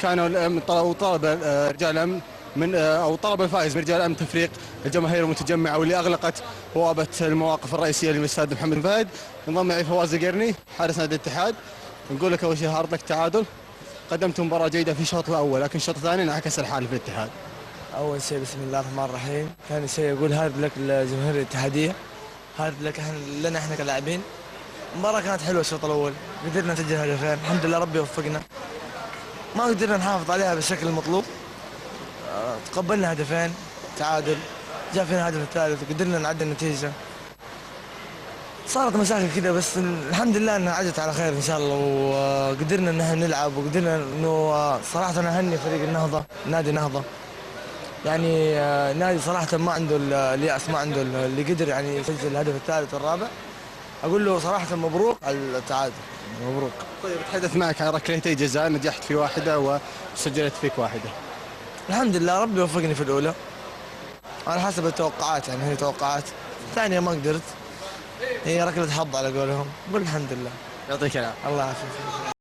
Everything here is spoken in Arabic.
كانوا طلب رجال الامن من او طلب الفائز من رجال الامن تفريق الجماهير المتجمعه واللي اغلقت بوابه المواقف الرئيسيه للاستاد محمد بن فهد. انضم معي فواز القرني حارس نادي الاتحاد. نقول لك اول شيء هارد لك تعادل، قدمت مباراه جيده في الشوط الاول لكن الشوط الثاني انعكس الحال في الاتحاد. اول شيء بسم الله الرحمن الرحيم، ثاني شيء اقول هارد لك للجماهير الاتحاديه، هارد لك لنا احنا كلاعبين. المباراه كانت حلوه الشوط الاول، قدرنا نسجل هدفين الحمد لله ربي وفقنا، ما قدرنا نحافظ عليها بالشكل المطلوب. تقبلنا هدفين تعادل، جاء فينا هدف الثالث وقدرنا نعدل النتيجه. صارت مشاكل كذا بس الحمد لله انها عدت على خير ان شاء الله، وقدرنا ان احنا نلعب وقدرنا انه صراحه انا اهني فريق النهضه، نادي النهضه. يعني نادي صراحه ما عنده اليأس، ما عنده اللي قدر يعني يسجل الهدف الثالث والرابع. اقول له صراحه مبروك على التعادل، مبروك. طيب اتحدث معك عن ركلتي جزاء، نجحت في واحده وسجلت فيك واحده. الحمد لله ربي وفقني في الاولى على حسب التوقعات، يعني هي توقعات. الثانيه ما قدرت، هي ركله حظ على قولهم، قول الحمد لله. يعطيك العافيه. الله يعافيك.